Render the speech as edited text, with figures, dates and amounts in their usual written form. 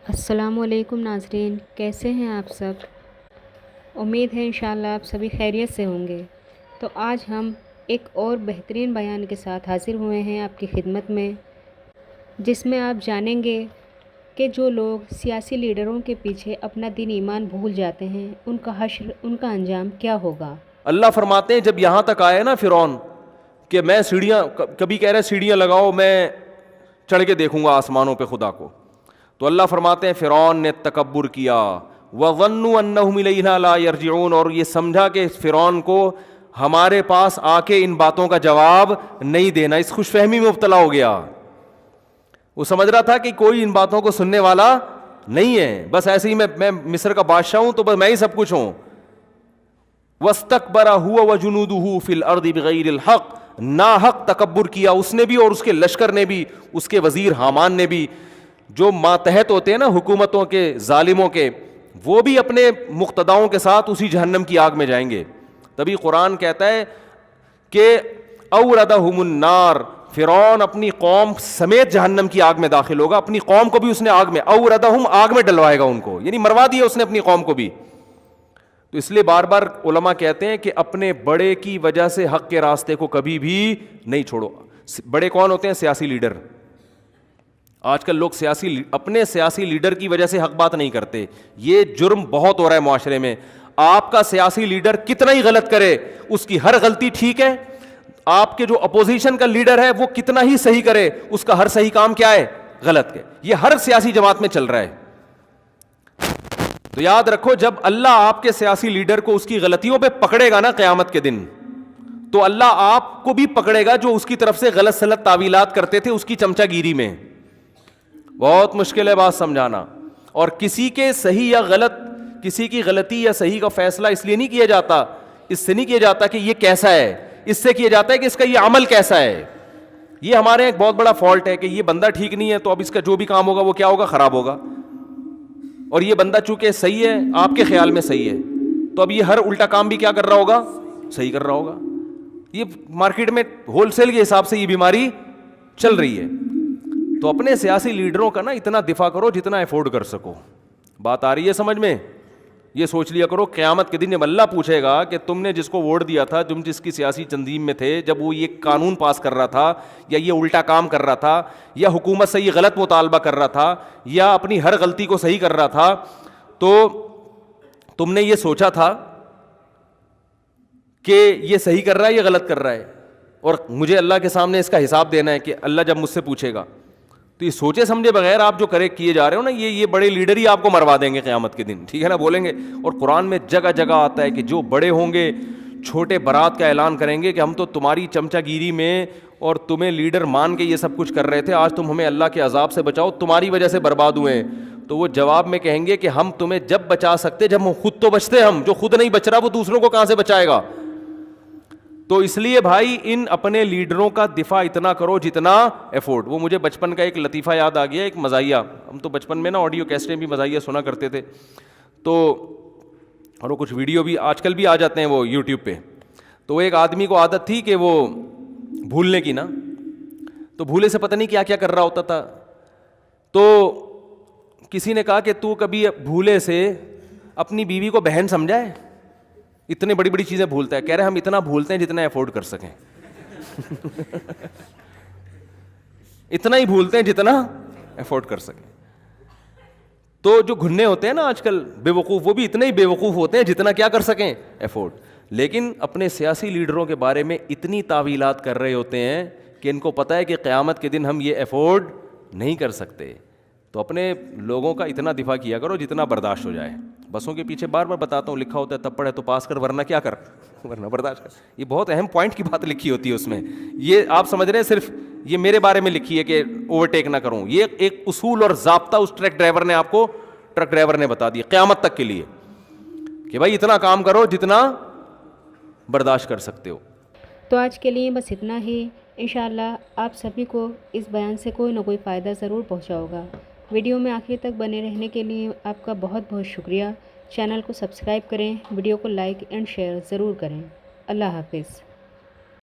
السلام علیکم ناظرین، کیسے ہیں آپ سب؟ امید ہے انشاءاللہ آپ سبھی خیریت سے ہوں گے۔ تو آج ہم ایک اور بہترین بیان کے ساتھ حاضر ہوئے ہیں آپ کی خدمت میں، جس میں آپ جانیں گے کہ جو لوگ سیاسی لیڈروں کے پیچھے اپنا دین ایمان بھول جاتے ہیں، ان کا حشر، ان کا انجام کیا ہوگا۔ اللہ فرماتے ہیں جب یہاں تک آئے نا فرعون کہ میں سیڑھیاں، کبھی کہہ رہے سیڑھیاں لگاؤ میں چڑھ کے دیکھوں گا آسمانوں پہ خدا کو، تو اللہ فرماتے ہیں فرعون نے تکبر کیا، وَظَنُّوا أَنَّهُمْ إِلَيْنَا لَا يَرْجِعُونَ، اور یہ سمجھا کہ فرعون کو ہمارے پاس آ کے ان باتوں کا جواب نہیں دینا، اس خوش فہمی میں مبتلا ہو گیا۔ وہ سمجھ رہا تھا کہ کوئی ان باتوں کو سننے والا نہیں ہے، بس ایسے ہی میں مصر کا بادشاہ ہوں تو بس میں ہی سب کچھ ہوں۔ وَاسْتَكْبَرَ هُوَ وَجُنُودُهُ فِي الْأَرْضِ بِغَيْرِ الْحَقِّ، ناحق تکبر کیا اس نے بھی اور اس کے لشکر نے بھی، اس کے وزیر حامان نے بھی، جو ماتحت ہوتے ہیں نا حکومتوں کے، ظالموں کے، وہ بھی اپنے مقتداؤں کے ساتھ اسی جہنم کی آگ میں جائیں گے۔ تبھی قرآن کہتا ہے کہ اوردہم النار، فرعون اپنی قوم سمیت جہنم کی آگ میں داخل ہوگا، اپنی قوم کو بھی اس نے آگ میں، اوردہم آگ میں ڈلوائے گا ان کو، یعنی مروا دیا اس نے اپنی قوم کو بھی۔ تو اس لیے بار بار علماء کہتے ہیں کہ اپنے بڑے کی وجہ سے حق کے راستے کو کبھی بھی نہیں چھوڑو۔ بڑے کون ہوتے ہیں؟ سیاسی لیڈر۔ آج کل لوگ اپنے سیاسی لیڈر کی وجہ سے حق بات نہیں کرتے، یہ جرم بہت ہو رہا ہے معاشرے میں۔ آپ کا سیاسی لیڈر کتنا ہی غلط کرے، اس کی ہر غلطی ٹھیک ہے، آپ کے جو اپوزیشن کا لیڈر ہے وہ کتنا ہی صحیح کرے، اس کا ہر صحیح کام کیا ہے؟ غلط ہے۔ یہ ہر سیاسی جماعت میں چل رہا ہے۔ تو یاد رکھو، جب اللہ آپ کے سیاسی لیڈر کو اس کی غلطیوں پہ پکڑے گا نا قیامت کے دن، تو اللہ آپ کو بھی پکڑے گا جو اس کی طرف سے غلط سلط تعویلات کرتے تھے اس کی چمچہ گیری میں۔ بہت مشکل ہے بات سمجھانا، اور کسی کے صحیح یا غلط، کسی کی غلطی یا صحیح کا فیصلہ اس لیے نہیں کیا جاتا، اس سے نہیں کیا جاتا کہ یہ کیسا ہے، اس سے کیا جاتا ہے کہ اس کا یہ عمل کیسا ہے۔ یہ ہمارے ایک بہت بڑا فالٹ ہے کہ یہ بندہ ٹھیک نہیں ہے تو اب اس کا جو بھی کام ہوگا وہ کیا ہوگا؟ خراب ہوگا، اور یہ بندہ چونکہ صحیح ہے، آپ کے خیال میں صحیح ہے، تو اب یہ ہر الٹا کام بھی کیا کر رہا ہوگا؟ صحیح کر رہا ہوگا۔ یہ مارکیٹ میں ہول سیل کے حساب سے یہ بیماری چل رہی ہے۔ تو اپنے سیاسی لیڈروں کا نا اتنا دفاع کرو جتنا افورڈ کر سکو۔ بات آ رہی ہے سمجھ میں؟ یہ سوچ لیا کرو قیامت کے دن جب اللہ پوچھے گا کہ تم نے جس کو ووٹ دیا تھا، تم جس کی سیاسی تنظیم میں تھے، جب وہ یہ قانون پاس کر رہا تھا یا یہ الٹا کام کر رہا تھا یا حکومت سے یہ غلط مطالبہ کر رہا تھا یا اپنی ہر غلطی کو صحیح کر رہا تھا، تو تم نے یہ سوچا تھا کہ یہ صحیح کر رہا ہے یا غلط کر رہا ہے، اور مجھے اللہ کے سامنے اس کا حساب دینا ہے کہ اللہ جب مجھ سے پوچھے گا، تو یہ سوچے سمجھے بغیر آپ جو کیے جا رہے ہو نا، یہ بڑے لیڈر ہی آپ کو مروا دیں گے قیامت کے دن، ٹھیک ہے نا؟ بولیں گے، اور قرآن میں جگہ جگہ آتا ہے کہ جو بڑے ہوں گے چھوٹے برات کا اعلان کریں گے کہ ہم تو تمہاری چمچہ گیری میں اور تمہیں لیڈر مان کے یہ سب کچھ کر رہے تھے، آج تم ہمیں اللہ کے عذاب سے بچاؤ، تمہاری وجہ سے برباد ہوئے ہیں۔ تو وہ جواب میں کہیں گے کہ ہم تمہیں جب بچا سکتے جب ہم خود تو بچتے، ہم جو خود نہیں بچ رہا وہ دوسروں کو کہاں سے بچائے گا؟ تو اس لیے بھائی ان اپنے لیڈروں کا دفاع اتنا کرو جتنا افورڈ۔ وہ مجھے بچپن کا ایک لطیفہ یاد آ گیا، ایک مزاحیہ، ہم تو بچپن میں نا آڈیو کیسٹیں بھی مزاحیہ سنا کرتے تھے، تو اور وہ کچھ ویڈیو بھی آج کل بھی آ جاتے ہیں وہ یوٹیوب پہ۔ تو ایک آدمی کو عادت تھی کہ وہ بھولنے کی نا، تو بھولے سے پتہ نہیں کیا کیا کر رہا ہوتا تھا۔ تو کسی نے کہا کہ تو کبھی بھولے سے اپنی بیوی کو بہن سمجھا ہے؟ اتنی بڑی بڑی چیزیں بھولتا ہے۔ کہہ رہے ہم اتنا بھولتے ہیں جتنا افورڈ کر سکیں اتنا ہی بھولتے ہیں جتنا افورڈ کر سکیں۔ تو جو گھنے ہوتے ہیں نا آج کل بے وقوف، وہ بھی اتنے ہی بے وقوف ہوتے ہیں جتنا کیا کر سکیں؟ افورڈ۔ لیکن اپنے سیاسی لیڈروں کے بارے میں اتنی تعویلات کر رہے ہوتے ہیں کہ ان کو پتہ ہے کہ قیامت کے دن ہم یہ افورڈ نہیں کر سکتے۔ تو اپنے لوگوں کا اتنا دفاع کیا کرو جتنا برداشت ہو جائے۔ بسوں کے پیچھے بار بار بتاتا ہوں، لکھا ہوتا ہے تب پڑھے تو پاس کر ورنہ کیا کر، ورنہ برداشت کر۔ یہ بہت اہم پوائنٹ کی بات لکھی ہوتی ہے اس میں۔ یہ آپ سمجھ رہے ہیں صرف یہ میرے بارے میں لکھی ہے کہ اوورٹیک نہ کروں، یہ ایک اصول اور ضابطہ اس ٹرک ڈرائیور نے آپ کو، ٹرک ڈرائیور نے بتا دیا قیامت تک کے لیے کہ بھائی اتنا کام کرو جتنا برداشت کر سکتے ہو۔ تو آج کے لیے بس اتنا ہی۔ انشاءاللہ آپ سبھی کو اس بیان سے کوئی نہ کوئی فائدہ ضرور پہنچا ہوگا۔ ویڈیو میں آخر تک بنے رہنے کے لیے آپ کا بہت بہت شکریہ۔ چینل کو سبسکرائب کریں، ویڈیو کو لائک اینڈ شیئر ضرور کریں۔ اللہ حافظ۔